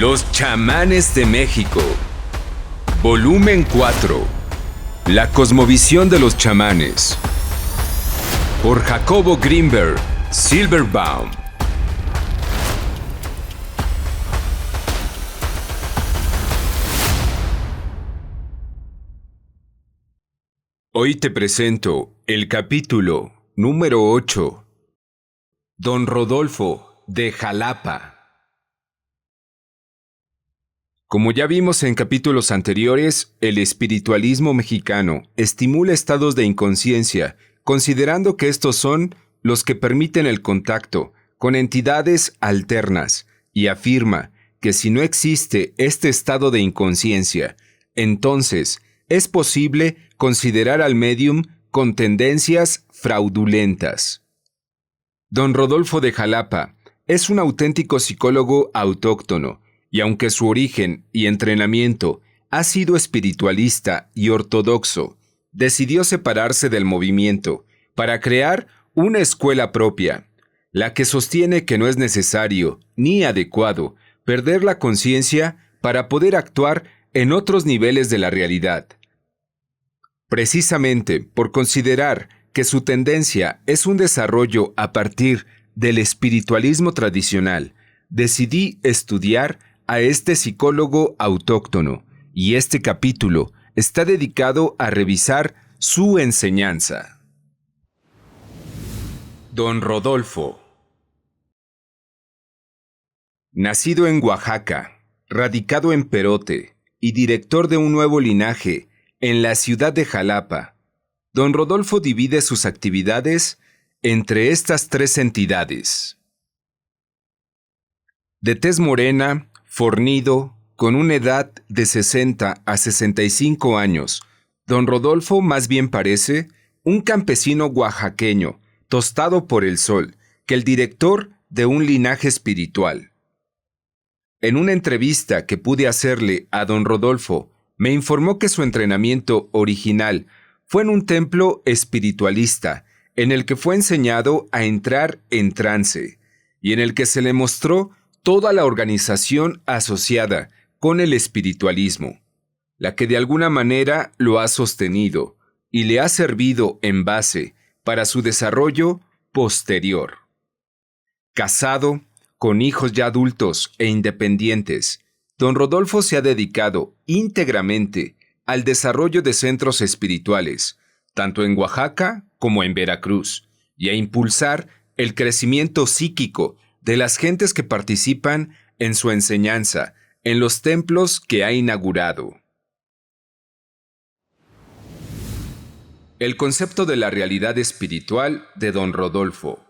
Los chamanes de México. Volumen 4. La cosmovisión de los chamanes. Por Jacobo Greenberg Silverbaum. Hoy te presento el capítulo número 8. Don Rodolfo de Jalapa. Como ya vimos en capítulos anteriores, el espiritualismo mexicano estimula estados de inconsciencia, considerando que estos son los que permiten el contacto con entidades alternas, y afirma que si no existe este estado de inconsciencia, entonces es posible considerar al médium con tendencias fraudulentas. Don Rodolfo de Jalapa es un auténtico psicólogo autóctono, y aunque su origen y entrenamiento ha sido espiritualista y ortodoxo, decidió separarse del movimiento para crear una escuela propia, la que sostiene que no es necesario ni adecuado perder la conciencia para poder actuar en otros niveles de la realidad. Precisamente por considerar que su tendencia es un desarrollo a partir del espiritualismo tradicional, decidí estudiar a este psicólogo autóctono, y este capítulo está dedicado a revisar su enseñanza. Don Rodolfo. Nacido en Oaxaca, radicado en Perote y director de un nuevo linaje en la ciudad de Jalapa, Don Rodolfo divide sus actividades entre estas tres entidades. De tez morena, fornido, con una edad de 60 a 65 años, Don Rodolfo más bien parece un campesino oaxaqueño, tostado por el sol, que el director de un linaje espiritual. En una entrevista que pude hacerle a Don Rodolfo, me informó que su entrenamiento original fue en un templo espiritualista, en el que fue enseñado a entrar en trance, y en el que se le mostró toda la organización asociada con el espiritualismo, la que de alguna manera lo ha sostenido y le ha servido en base para su desarrollo posterior. Casado, con hijos ya adultos e independientes, Don Rodolfo se ha dedicado íntegramente al desarrollo de centros espirituales, tanto en Oaxaca como en Veracruz, y a impulsar el crecimiento psíquico de las gentes que participan en su enseñanza en los templos que ha inaugurado. El concepto de la realidad espiritual de Don Rodolfo.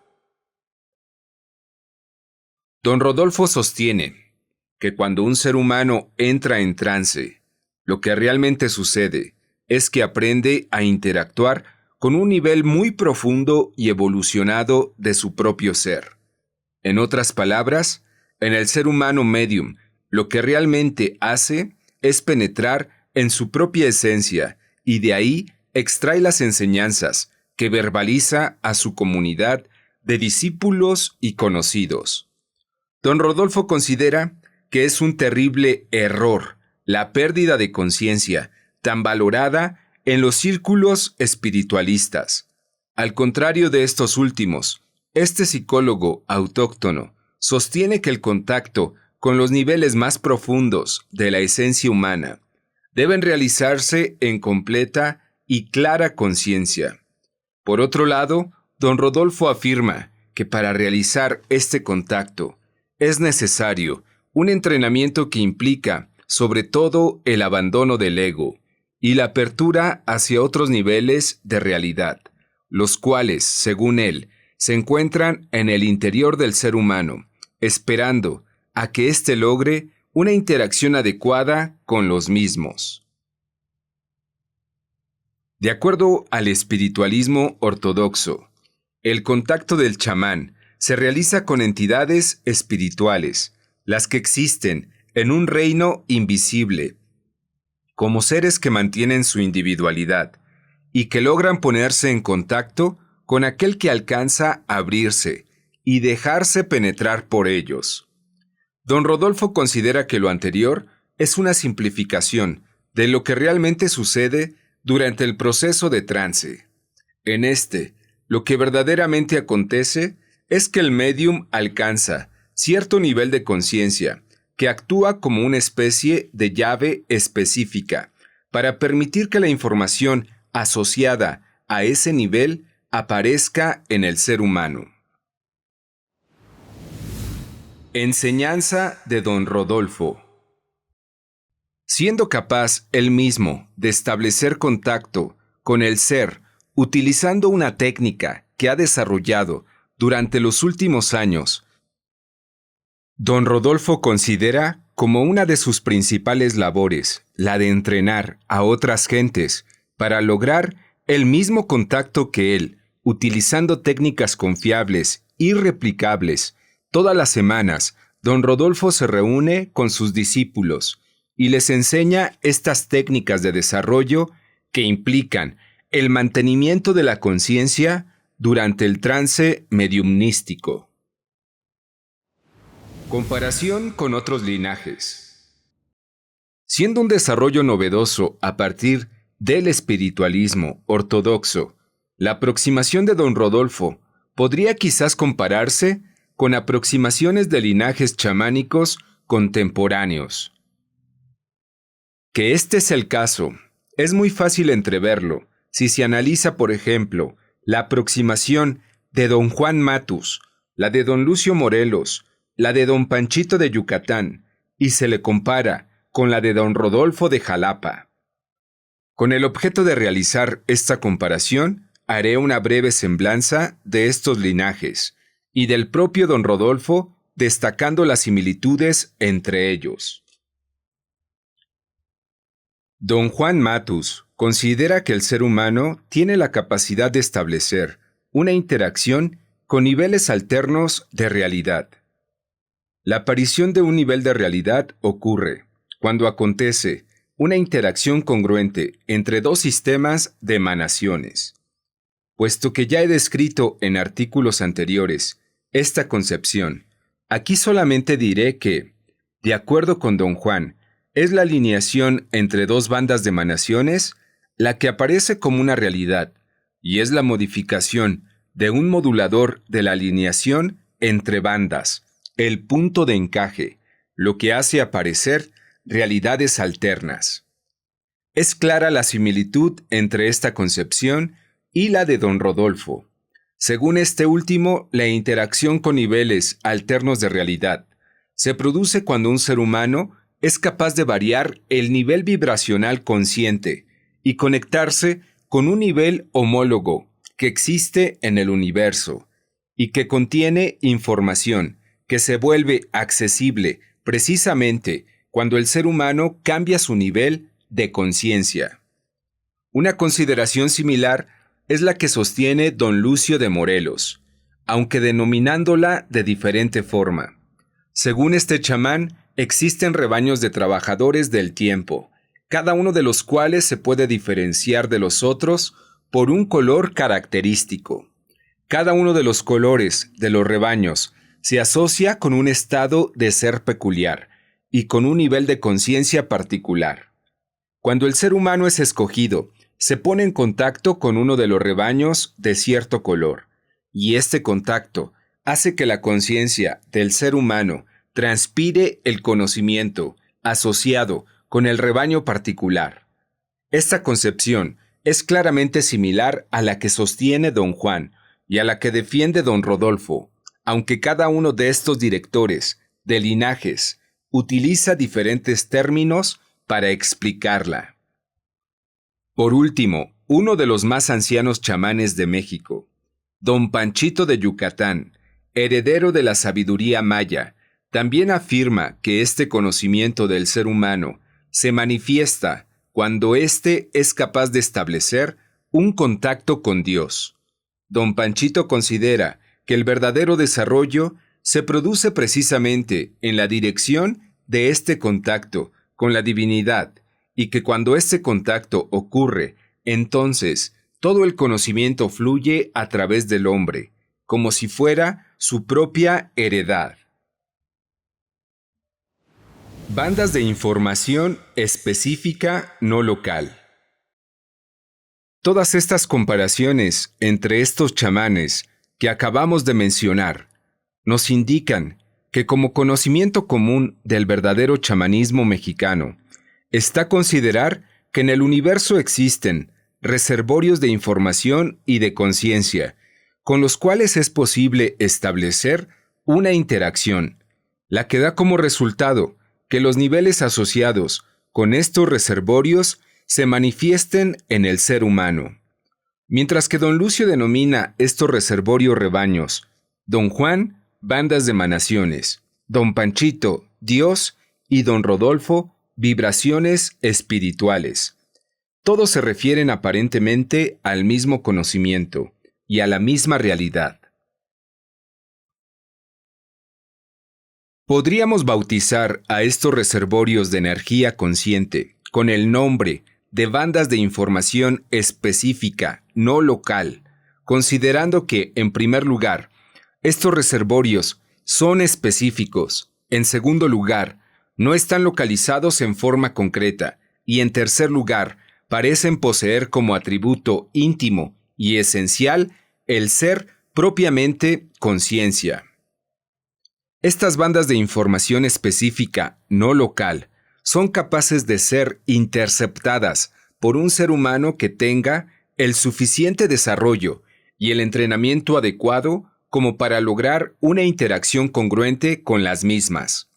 Don Rodolfo sostiene que cuando un ser humano entra en trance, lo que realmente sucede es que aprende a interactuar con un nivel muy profundo y evolucionado de su propio ser. En otras palabras, en el ser humano medium, lo que realmente hace es penetrar en su propia esencia y de ahí extrae las enseñanzas que verbaliza a su comunidad de discípulos y conocidos. Don Rodolfo considera que es un terrible error la pérdida de conciencia tan valorada en los círculos espiritualistas. Al contrario de estos últimos, este psicólogo autóctono sostiene que el contacto con los niveles más profundos de la esencia humana deben realizarse en completa y clara conciencia. Por otro lado, Don Rodolfo afirma que para realizar este contacto es necesario un entrenamiento que implica sobre todo el abandono del ego y la apertura hacia otros niveles de realidad, los cuales, según él, se encuentran en el interior del ser humano, esperando a que éste logre una interacción adecuada con los mismos. De acuerdo al espiritualismo ortodoxo, el contacto del chamán se realiza con entidades espirituales, las que existen en un reino invisible, como seres que mantienen su individualidad y que logran ponerse en contacto con aquel que alcanza a abrirse y dejarse penetrar por ellos. Don Rodolfo considera que lo anterior es una simplificación de lo que realmente sucede durante el proceso de trance. En este, lo que verdaderamente acontece es que el médium alcanza cierto nivel de conciencia que actúa como una especie de llave específica para permitir que la información asociada a ese nivel aparezca en el ser humano. Enseñanza de Don Rodolfo. Siendo capaz él mismo de establecer contacto con el ser utilizando una técnica que ha desarrollado durante los últimos años, Don Rodolfo considera como una de sus principales labores la de entrenar a otras gentes para lograr el mismo contacto que él, utilizando técnicas confiables y replicables. Todas las semanas, Don Rodolfo se reúne con sus discípulos y les enseña estas técnicas de desarrollo que implican el mantenimiento de la conciencia durante el trance mediumnístico. Comparación con otros linajes. Siendo un desarrollo novedoso a partir del espiritualismo ortodoxo, la aproximación de Don Rodolfo podría quizás compararse con aproximaciones de linajes chamánicos contemporáneos. Que este es el caso, es muy fácil entreverlo si se analiza, por ejemplo, la aproximación de Don Juan Matus, la de Don Lucio Morelos, la de Don Panchito de Yucatán, y se le compara con la de Don Rodolfo de Jalapa. Con el objeto de realizar esta comparación, haré una breve semblanza de estos linajes y del propio Don Rodolfo, destacando las similitudes entre ellos. Don Juan Matus considera que el ser humano tiene la capacidad de establecer una interacción con niveles alternos de realidad. La aparición de un nivel de realidad ocurre cuando acontece una interacción congruente entre dos sistemas de emanaciones. Puesto que ya he descrito en artículos anteriores esta concepción, aquí solamente diré que, de acuerdo con Don Juan, es la alineación entre dos bandas de emanaciones la que aparece como una realidad, y es la modificación de un modulador de la alineación entre bandas, el punto de encaje, lo que hace aparecer realidades alternas. Es clara la similitud entre esta concepción y la de Don Rodolfo. Según este último, la interacción con niveles alternos de realidad se produce cuando un ser humano es capaz de variar el nivel vibracional consciente y conectarse con un nivel homólogo que existe en el universo y que contiene información que se vuelve accesible precisamente cuando el ser humano cambia su nivel de conciencia. Una consideración similar es la que sostiene Don Lucio de Morelos, aunque denominándola de diferente forma. Según este chamán, existen rebaños de trabajadores del tiempo, cada uno de los cuales se puede diferenciar de los otros por un color característico. Cada uno de los colores de los rebaños se asocia con un estado de ser peculiar y con un nivel de conciencia particular. Cuando el ser humano es escogido, se pone en contacto con uno de los rebaños de cierto color, y este contacto hace que la conciencia del ser humano transpire el conocimiento asociado con el rebaño particular. Esta concepción es claramente similar a la que sostiene Don Juan y a la que defiende Don Rodolfo, aunque cada uno de estos directores de linajes utiliza diferentes términos para explicarla. Por último, uno de los más ancianos chamanes de México, Don Panchito de Yucatán, heredero de la sabiduría maya, también afirma que este conocimiento del ser humano se manifiesta cuando éste es capaz de establecer un contacto con Dios. Don Panchito considera que el verdadero desarrollo se produce precisamente en la dirección de este contacto con la divinidad y que cuando este contacto ocurre, entonces todo el conocimiento fluye a través del hombre, como si fuera su propia heredad. Bandas de información específica no local. Todas estas comparaciones entre estos chamanes que acabamos de mencionar nos indican que como conocimiento común del verdadero chamanismo mexicano está considerar que en el universo existen reservorios de información y de conciencia con los cuales es posible establecer una interacción, la que da como resultado que los niveles asociados con estos reservorios se manifiesten en el ser humano. Mientras que don Lucio denomina estos reservorios rebaños, don Juan, bandas de emanaciones, don Panchito, Dios y don Rodolfo, vibraciones espirituales. Todos se refieren aparentemente al mismo conocimiento y a la misma realidad. Podríamos bautizar a estos reservorios de energía consciente con el nombre de bandas de información específica, no local, considerando que, en primer lugar, estos reservorios son específicos, en segundo lugar, no están localizados en forma concreta, y en tercer lugar, parecen poseer como atributo íntimo y esencial el ser propiamente conciencia. Estas bandas de información específica, no local, son capaces de ser interceptadas por un ser humano que tenga el suficiente desarrollo y el entrenamiento adecuado como para lograr una interacción congruente con las mismas.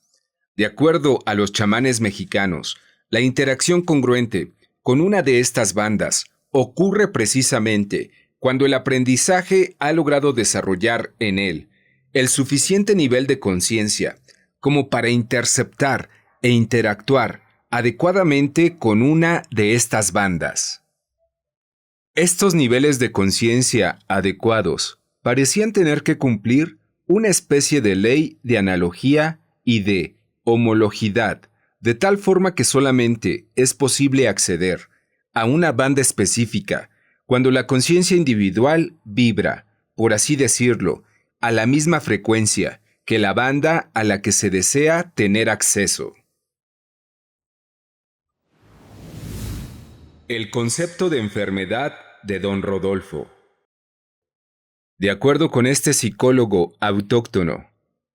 De acuerdo a los chamanes mexicanos, la interacción congruente con una de estas bandas ocurre precisamente cuando el aprendizaje ha logrado desarrollar en él el suficiente nivel de conciencia como para interceptar e interactuar adecuadamente con una de estas bandas. Estos niveles de conciencia adecuados parecían tener que cumplir una especie de ley de analogía y de homologidad, de tal forma que solamente es posible acceder a una banda específica cuando la conciencia individual vibra, por así decirlo, a la misma frecuencia que la banda a la que se desea tener acceso. El concepto de enfermedad de don Rodolfo. De acuerdo con este psicólogo autóctono,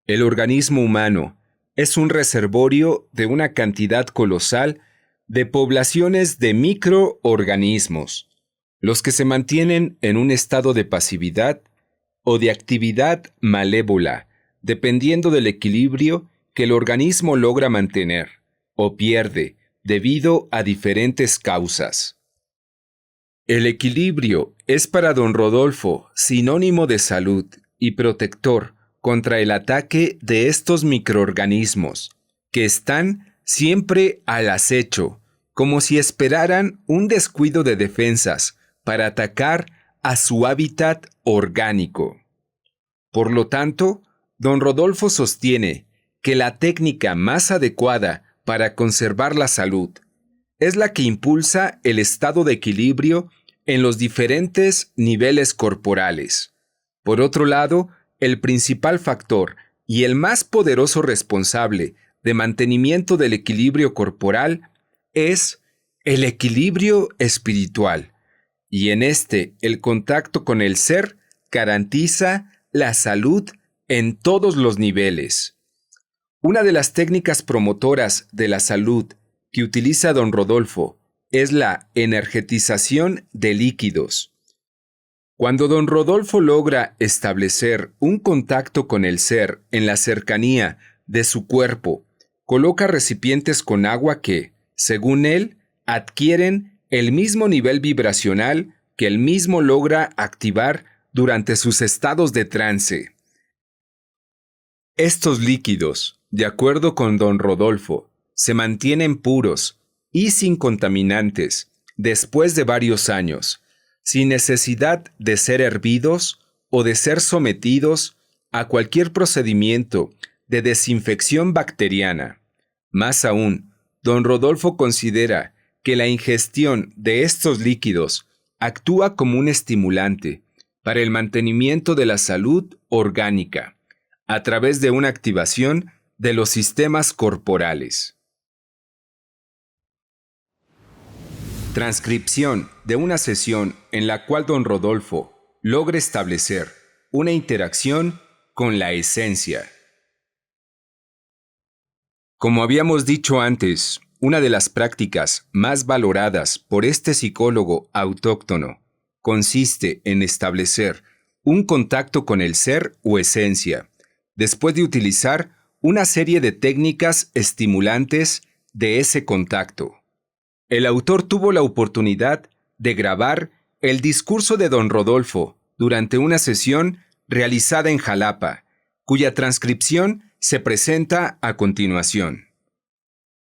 el organismo humano es un reservorio de una cantidad colosal de poblaciones de microorganismos, los que se mantienen en un estado de pasividad o de actividad malévola, dependiendo del equilibrio que el organismo logra mantener o pierde debido a diferentes causas. El equilibrio es para don Rodolfo sinónimo de salud y protector contra el ataque de estos microorganismos, que están siempre al acecho, como si esperaran un descuido de defensas para atacar a su hábitat orgánico. Por lo tanto, don Rodolfo sostiene que la técnica más adecuada para conservar la salud es la que impulsa el estado de equilibrio en los diferentes niveles corporales. Por otro lado, el principal factor y el más poderoso responsable de mantenimiento del equilibrio corporal es el equilibrio espiritual, y en este el contacto con el ser garantiza la salud en todos los niveles. Una de las técnicas promotoras de la salud que utiliza don Rodolfo es la energetización de líquidos. Cuando don Rodolfo logra establecer un contacto con el ser en la cercanía de su cuerpo, coloca recipientes con agua que, según él, adquieren el mismo nivel vibracional que él mismo logra activar durante sus estados de trance. Estos líquidos, de acuerdo con don Rodolfo, se mantienen puros y sin contaminantes después de varios años, sin necesidad de ser hervidos o de ser sometidos a cualquier procedimiento de desinfección bacteriana. Más aún, don Rodolfo considera que la ingestión de estos líquidos actúa como un estimulante para el mantenimiento de la salud orgánica, a través de una activación de los sistemas corporales. Transcripción de una sesión en la cual don Rodolfo logra establecer una interacción con la esencia. Como habíamos dicho antes, una de las prácticas más valoradas por este psicólogo autóctono consiste en establecer un contacto con el ser o esencia, después de utilizar una serie de técnicas estimulantes de ese contacto. El autor tuvo la oportunidad de grabar el discurso de don Rodolfo durante una sesión realizada en Jalapa, cuya transcripción se presenta a continuación.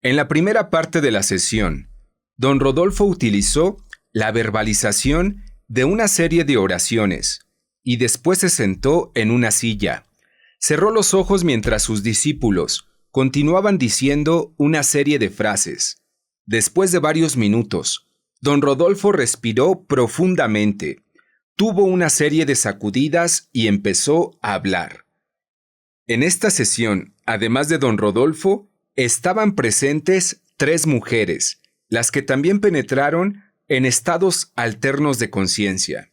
En la primera parte de la sesión, don Rodolfo utilizó la verbalización de una serie de oraciones y después se sentó en una silla. Cerró los ojos mientras sus discípulos continuaban diciendo una serie de frases. Después de varios minutos, don Rodolfo respiró profundamente, tuvo una serie de sacudidas y empezó a hablar. En esta sesión, además de don Rodolfo, estaban presentes 3 mujeres, las que también penetraron en estados alternos de conciencia.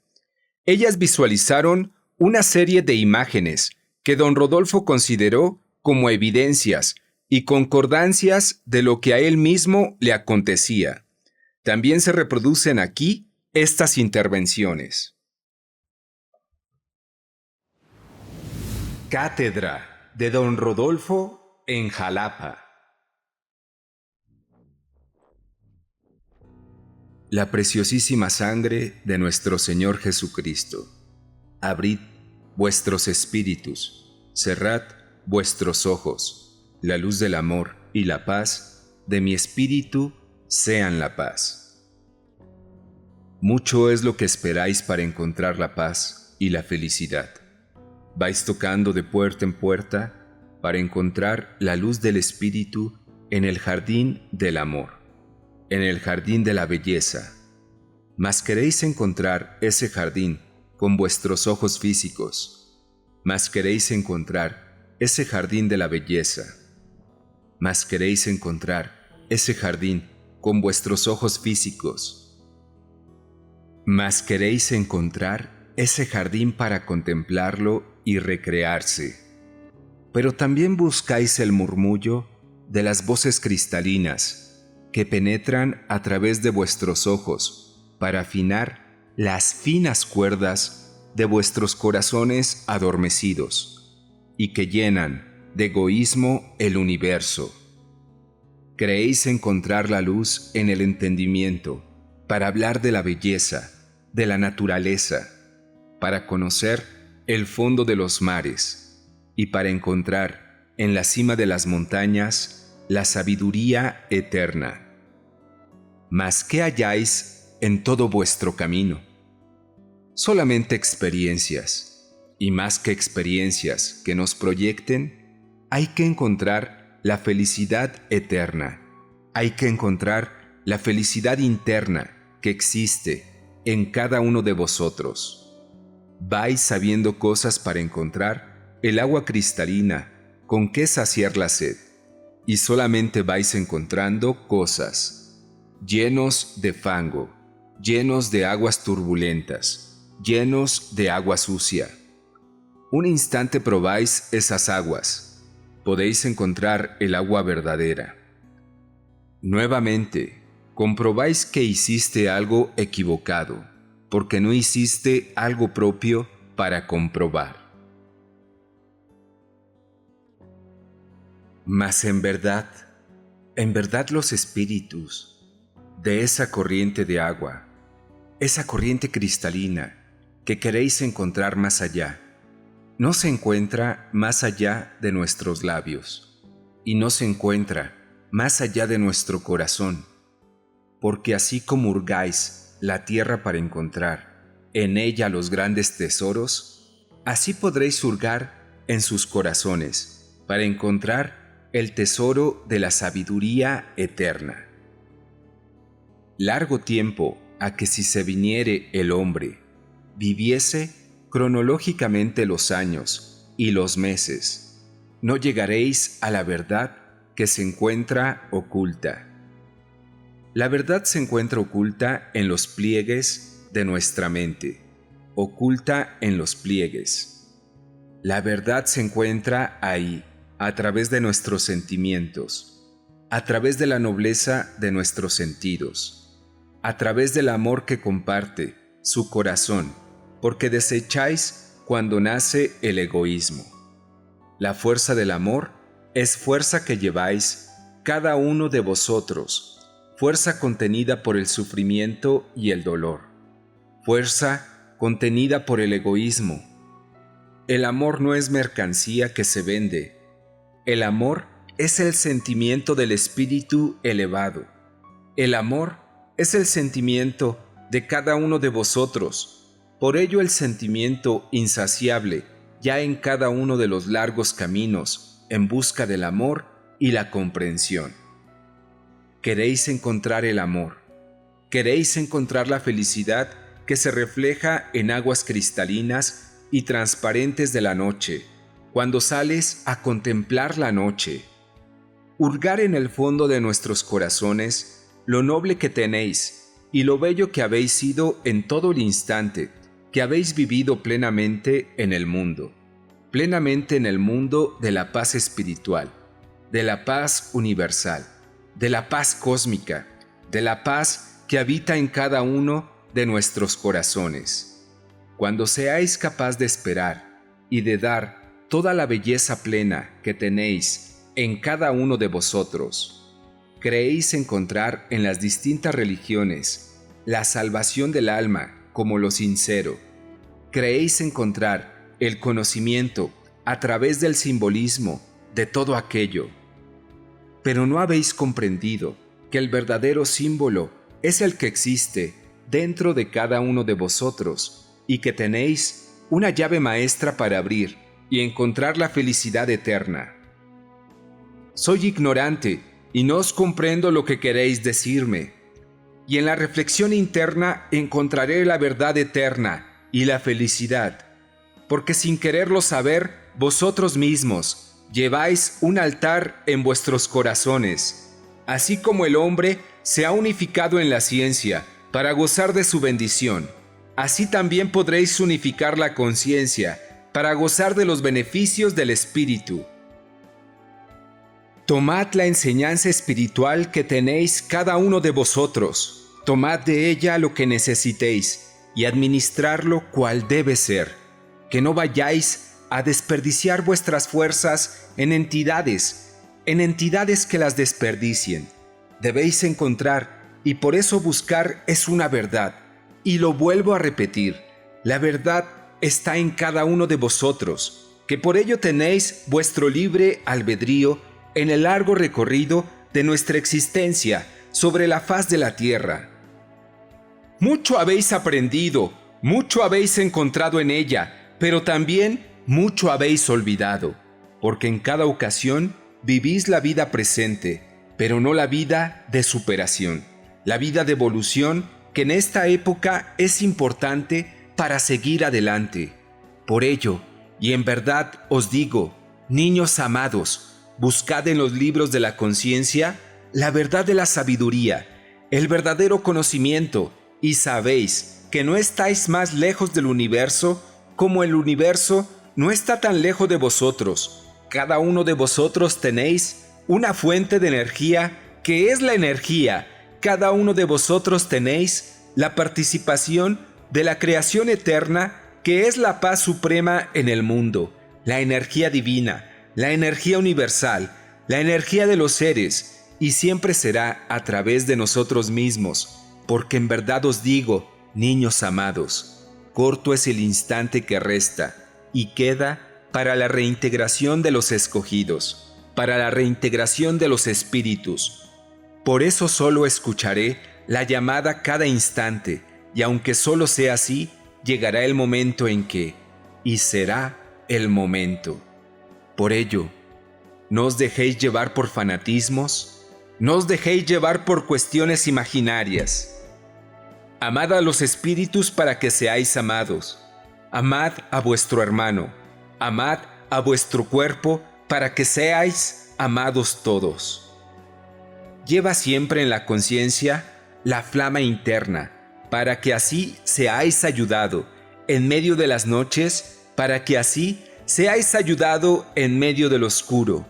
Ellas visualizaron una serie de imágenes que don Rodolfo consideró como evidencias y concordancias de lo que a él mismo le acontecía. También se reproducen aquí estas intervenciones. Cátedra de don Rodolfo en Jalapa. La preciosísima sangre de nuestro Señor Jesucristo. Abrid vuestros espíritus, cerrad vuestros ojos. La luz del amor y la paz de mi espíritu sean la paz. Mucho es lo que esperáis para encontrar la paz y la felicidad. Vais tocando de puerta en puerta para encontrar la luz del espíritu en el jardín del amor, en el jardín de la belleza. Mas queréis encontrar ese jardín con vuestros ojos físicos. Mas queréis encontrar ese jardín de la belleza. Mas queréis encontrar ese jardín con vuestros ojos físicos. Mas queréis encontrar ese jardín para contemplarlo y recrearse. Pero también buscáis el murmullo de las voces cristalinas que penetran a través de vuestros ojos para afinar las finas cuerdas de vuestros corazones adormecidos y que llenan de egoísmo el universo. Creéis encontrar la luz en el entendimiento para hablar de la belleza, de la naturaleza, para conocer el fondo de los mares y para encontrar en la cima de las montañas la sabiduría eterna. Mas ¿qué halláis en todo vuestro camino? Solamente experiencias, y más que experiencias que nos proyecten, hay que encontrar la felicidad eterna. Hay que encontrar la felicidad interna que existe en cada uno de vosotros. Vais sabiendo cosas para encontrar el agua cristalina con que saciar la sed, y solamente vais encontrando cosas, llenos de fango, llenos de aguas turbulentas, llenos de agua sucia. Un instante probáis esas aguas, podéis encontrar el agua verdadera. Nuevamente, comprobáis que hiciste algo equivocado, porque no hiciste algo propio para comprobar. Mas en verdad los espíritus de esa corriente de agua, esa corriente cristalina que queréis encontrar más allá, no se encuentra más allá de nuestros labios y no se encuentra más allá de nuestro corazón, porque así como hurgáis la tierra para encontrar en ella los grandes tesoros, así podréis hurgar en sus corazones para encontrar el tesoro de la sabiduría eterna. Largo tiempo a que si se viniere el hombre, viviese cronológicamente los años y los meses, no llegaréis a la verdad que se encuentra oculta. La verdad se encuentra oculta en los pliegues de nuestra mente, oculta en los pliegues. La verdad se encuentra ahí, a través de nuestros sentimientos, a través de la nobleza de nuestros sentidos, a través del amor que comparte su corazón, porque desecháis cuando nace el egoísmo. La fuerza del amor es fuerza que lleváis cada uno de vosotros, fuerza contenida por el sufrimiento y el dolor, fuerza contenida por el egoísmo. El amor no es mercancía que se vende. El amor es el sentimiento del espíritu elevado. El amor es el sentimiento de cada uno de vosotros. Por ello el sentimiento insaciable ya en cada uno de los largos caminos en busca del amor y la comprensión. Queréis encontrar el amor. Queréis encontrar la felicidad que se refleja en aguas cristalinas y transparentes de la noche, cuando sales a contemplar la noche. Hurgar en el fondo de nuestros corazones lo noble que tenéis y lo bello que habéis sido en todo el instante que habéis vivido plenamente en el mundo de la paz espiritual, de la paz universal, de la paz cósmica, de la paz que habita en cada uno de nuestros corazones. Cuando seáis capaz de esperar y de dar toda la belleza plena que tenéis en cada uno de vosotros, creéis encontrar en las distintas religiones la salvación del alma como lo sincero. Creéis encontrar el conocimiento a través del simbolismo de todo aquello. Pero no habéis comprendido que el verdadero símbolo es el que existe dentro de cada uno de vosotros y que tenéis una llave maestra para abrir y encontrar la felicidad eterna. Soy ignorante y no os comprendo lo que queréis decirme, y en la reflexión interna encontraré la verdad eterna y la felicidad, porque sin quererlo saber, vosotros mismos lleváis un altar en vuestros corazones, así como el hombre se ha unificado en la ciencia para gozar de su bendición, así también podréis unificar la conciencia para gozar de los beneficios del Espíritu. Tomad la enseñanza espiritual que tenéis cada uno de vosotros, tomad de ella lo que necesitéis y administrarlo cual debe ser, que no vayáis a desperdiciar vuestras fuerzas en entidades que las desperdicien. Debéis encontrar, y por eso buscar es una verdad, y lo vuelvo a repetir, la verdad está en cada uno de vosotros, que por ello tenéis vuestro libre albedrío en el largo recorrido de nuestra existencia sobre la faz de la tierra. Mucho habéis aprendido, mucho habéis encontrado en ella, pero también mucho habéis olvidado, porque en cada ocasión vivís la vida presente, pero no la vida de superación, la vida de evolución que en esta época es importante para seguir adelante. Por ello, y en verdad os digo, niños amados, buscad en los libros de la conciencia la verdad de la sabiduría, el verdadero conocimiento, y sabéis que no estáis más lejos del universo como el universo no está tan lejos de vosotros. Cada uno de vosotros tenéis una fuente de energía que es la energía. Cada uno de vosotros tenéis la participación de la creación eterna que es la paz suprema en el mundo, la energía divina, la energía universal, la energía de los seres, y siempre será a través de nosotros mismos, porque en verdad os digo, niños amados, corto es el instante que resta y queda para la reintegración de los escogidos, para la reintegración de los espíritus. Por eso solo escucharé la llamada cada instante, y aunque solo sea así, llegará el momento en que, y será el momento. Por ello, no os dejéis llevar por fanatismos, no os dejéis llevar por cuestiones imaginarias. Amad a los espíritus para que seáis amados. Amad a vuestro hermano. Amad a vuestro cuerpo para que seáis amados todos. Lleva siempre en la conciencia la flama interna, para que así seáis ayudado en medio de las noches, para que así seáis ayudado en medio del oscuro.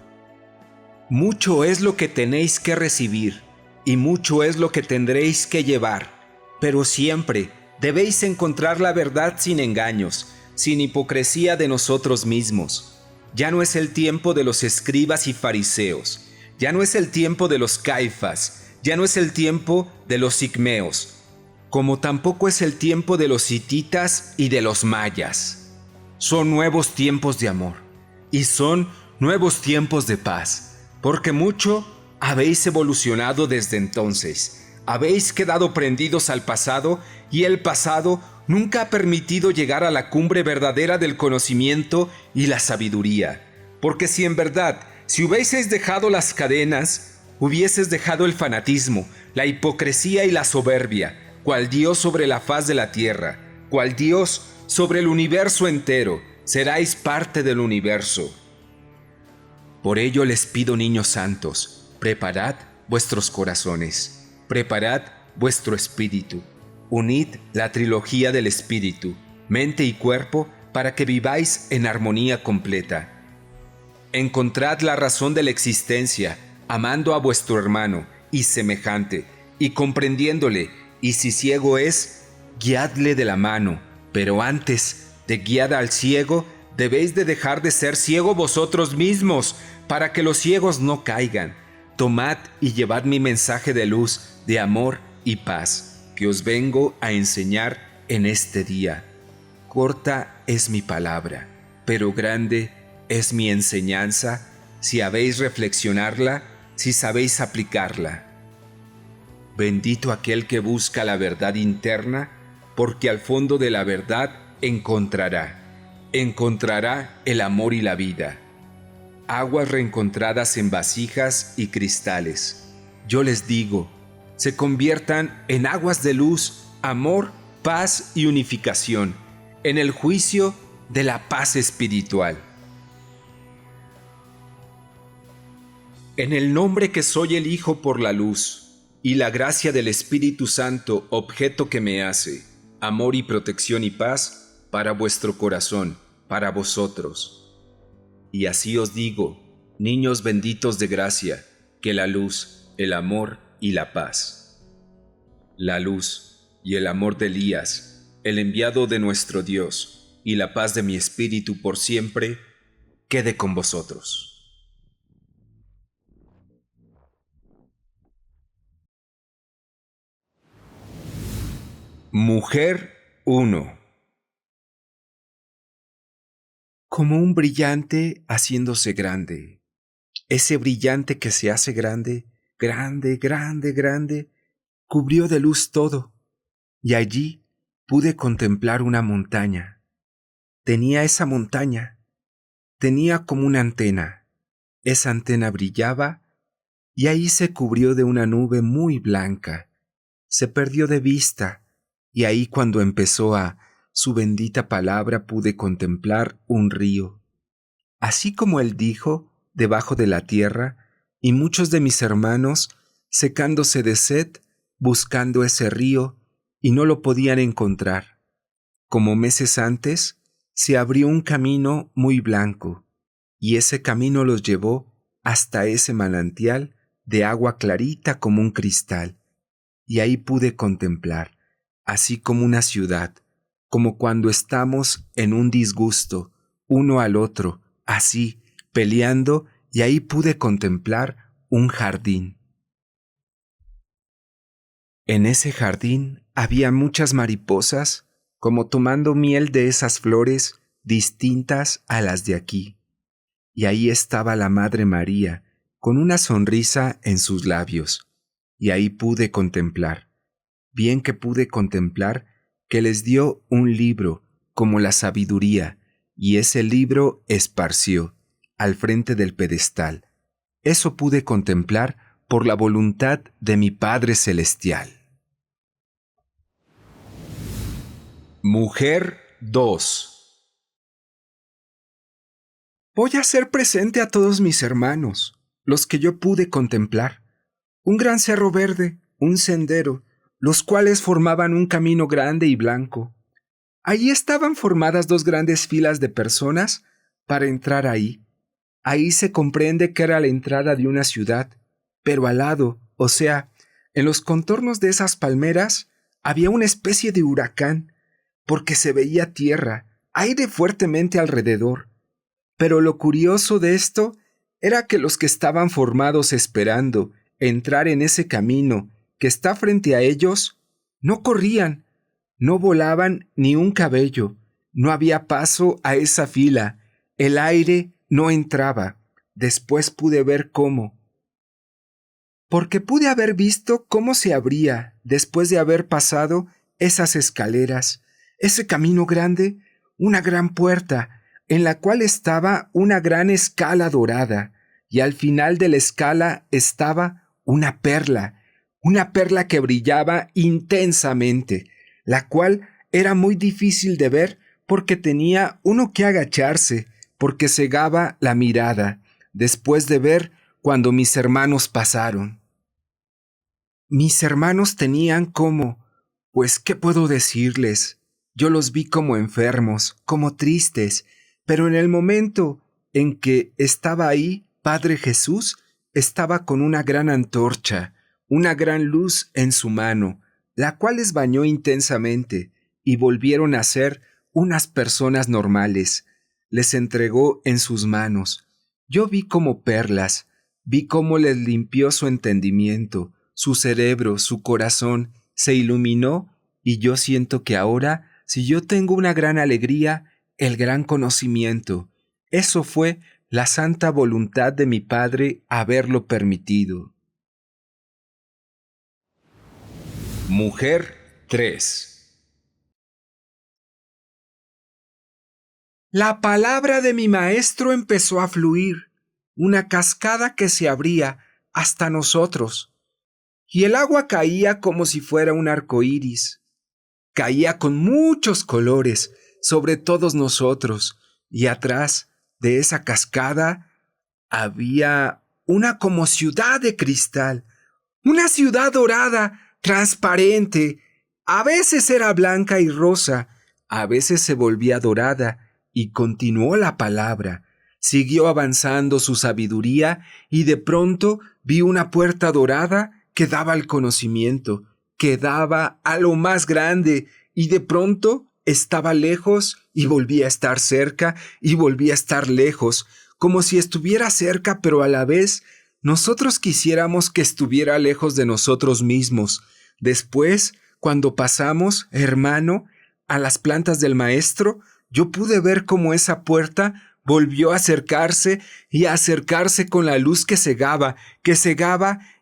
Mucho es lo que tenéis que recibir, y mucho es lo que tendréis que llevar, pero siempre debéis encontrar la verdad sin engaños, sin hipocresía de nosotros mismos. Ya no es el tiempo de los escribas y fariseos, ya no es el tiempo de los Caifás, ya no es el tiempo de los Igmeos, como tampoco es el tiempo de los hititas y de los mayas. Son nuevos tiempos de amor, y son nuevos tiempos de paz, porque mucho habéis evolucionado desde entonces. Habéis quedado prendidos al pasado, y el pasado nunca ha permitido llegar a la cumbre verdadera del conocimiento y la sabiduría. Porque si en verdad, si hubieseis dejado las cadenas, hubieses dejado el fanatismo, la hipocresía y la soberbia, cual Dios sobre la faz de la tierra, cual Dios sobre el universo entero, seráis parte del universo. Por ello les pido, niños santos, preparad vuestros corazones, preparad vuestro espíritu, unid la trilogía del espíritu, mente y cuerpo, para que viváis en armonía completa. Encontrad la razón de la existencia, amando a vuestro hermano y semejante, y comprendiéndole, y si ciego es, guiadle de la mano, pero antes de guiar al ciego, debéis de dejar de ser ciego vosotros mismos, para que los ciegos no caigan. Tomad y llevad mi mensaje de luz, de amor y paz, que os vengo a enseñar en este día. Corta es mi palabra, pero grande es mi enseñanza, si habéis reflexionarla, si sabéis aplicarla. Bendito aquel que busca la verdad interna, porque al fondo de la verdad encontrará el amor y la vida. Aguas reencontradas en vasijas y cristales. Yo les digo, se conviertan en aguas de luz, amor, paz y unificación, en el juicio de la paz espiritual. En el nombre que soy el Hijo por la luz, y la gracia del Espíritu Santo, objeto que me hace, amor y protección y paz, para vuestro corazón, para vosotros. Y así os digo, niños benditos de gracia, que la luz, el amor y la paz. La luz y el amor de Elías, el enviado de nuestro Dios, y la paz de mi espíritu por siempre, quede con vosotros. Mujer 1. Como un brillante haciéndose grande. Ese brillante que se hace grande, grande, grande, grande, cubrió de luz todo, y allí pude contemplar una montaña. Tenía esa montaña, tenía como una antena. Esa antena brillaba, y ahí se cubrió de una nube muy blanca. Se perdió de vista, y ahí cuando empezó a su bendita palabra pude contemplar un río. Así como él dijo, debajo de la tierra, y muchos de mis hermanos, secándose de sed, buscando ese río, y no lo podían encontrar. Como meses antes, se abrió un camino muy blanco, y ese camino los llevó hasta ese manantial de agua clarita como un cristal, y ahí pude contemplar, así como una ciudad, como cuando estamos en un disgusto, uno al otro, así, peleando, y ahí pude contemplar un jardín. En ese jardín había muchas mariposas, como tomando miel de esas flores distintas a las de aquí. Y ahí estaba la Madre María, con una sonrisa en sus labios. Y ahí pude contemplar, bien que pude contemplar, que les dio un libro, como la sabiduría, y ese libro esparció, al frente del pedestal. Eso pude contemplar por la voluntad de mi Padre Celestial. Mujer 2. Voy a hacer presente a todos mis hermanos, los que yo pude contemplar, un gran cerro verde, un sendero, los cuales formaban un camino grande y blanco. Allí estaban formadas dos grandes filas de personas para entrar ahí. Ahí se comprende que era la entrada de una ciudad, pero al lado, o sea, en los contornos de esas palmeras, había una especie de huracán, porque se veía tierra, aire fuertemente alrededor. Pero lo curioso de esto era que los que estaban formados esperando entrar en ese camino que está frente a ellos, no corrían, no volaban ni un cabello, no había paso a esa fila, el aire no entraba. Después pude ver cómo. Porque pude haber visto cómo se abría, después de haber pasado esas escaleras, ese camino grande, una gran puerta, en la cual estaba una gran escala dorada, y al final de la escala estaba una perla que brillaba intensamente, la cual era muy difícil de ver porque tenía uno que agacharse, porque cegaba la mirada, después de ver cuando mis hermanos pasaron. Mis hermanos tenían pues, ¿qué puedo decirles? Yo los vi como enfermos, como tristes, pero en el momento en que estaba ahí, Padre Jesús estaba con una gran antorcha, una gran luz en su mano, la cual les bañó intensamente, y volvieron a ser unas personas normales. Les entregó en sus manos. Yo vi como perlas, vi cómo les limpió su entendimiento, su cerebro, su corazón, se iluminó, y yo siento que ahora, si yo tengo una gran alegría, el gran conocimiento, eso fue la santa voluntad de mi Padre haberlo permitido. Mujer 3. La palabra de mi maestro empezó a fluir, una cascada que se abría hasta nosotros, y el agua caía como si fuera un arco iris. Caía con muchos colores sobre todos nosotros, y atrás de esa cascada había una como ciudad de cristal, una ciudad dorada, transparente. A veces era blanca y rosa, a veces se volvía dorada, y continuó la palabra. Siguió avanzando su sabiduría, y de pronto vi una puerta dorada que daba al conocimiento, que daba a lo más grande, y de pronto estaba lejos y volvía a estar cerca y volvía a estar lejos, como si estuviera cerca, pero a la vez nosotros quisiéramos que estuviera lejos de nosotros mismos. Después, cuando pasamos, hermano, a las plantas del maestro, yo pude ver cómo esa puerta volvió a acercarse y a acercarse con la luz que cegaba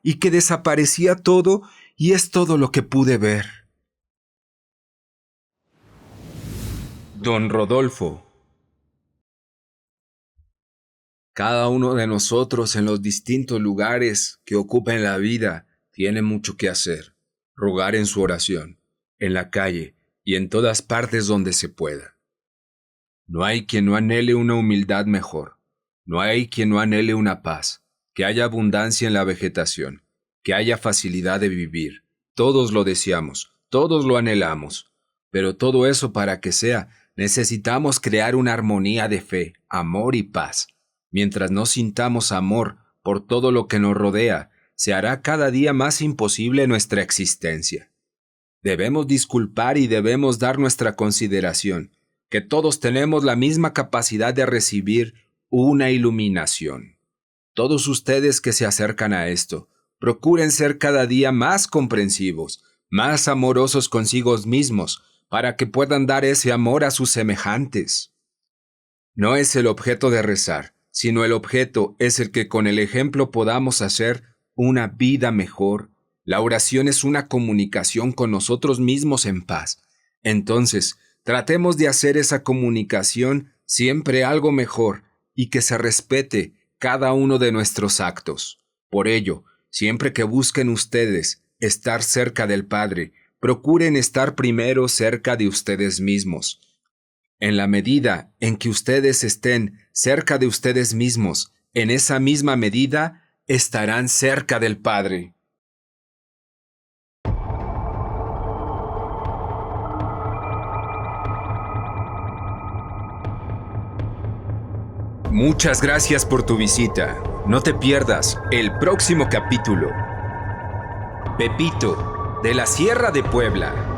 y que desaparecía todo, y es todo lo que pude ver. Don Rodolfo. Cada uno de nosotros en los distintos lugares que ocupa en la vida tiene mucho que hacer. Rogar en su oración, en la calle y en todas partes donde se pueda. No hay quien no anhele una humildad mejor. No hay quien no anhele una paz, que haya abundancia en la vegetación, que haya facilidad de vivir. Todos lo deseamos, todos lo anhelamos. Pero todo eso para que sea, necesitamos crear una armonía de fe, amor y paz. Mientras no sintamos amor por todo lo que nos rodea, se hará cada día más imposible nuestra existencia. Debemos disculpar y debemos dar nuestra consideración, que todos tenemos la misma capacidad de recibir una iluminación. Todos ustedes que se acercan a esto, procuren ser cada día más comprensivos, más amorosos consigo mismos, para que puedan dar ese amor a sus semejantes. No es el objeto de rezar, sino el objeto es el que con el ejemplo podamos hacer una vida mejor. La oración es una comunicación con nosotros mismos en paz. Entonces, tratemos de hacer esa comunicación siempre algo mejor y que se respete cada uno de nuestros actos. Por ello, siempre que busquen ustedes estar cerca del Padre, procuren estar primero cerca de ustedes mismos. En la medida en que ustedes estén cerca de ustedes mismos, en esa misma medida estarán cerca del Padre. Muchas gracias por tu visita. No te pierdas el próximo capítulo. Pepito, de la Sierra de Puebla.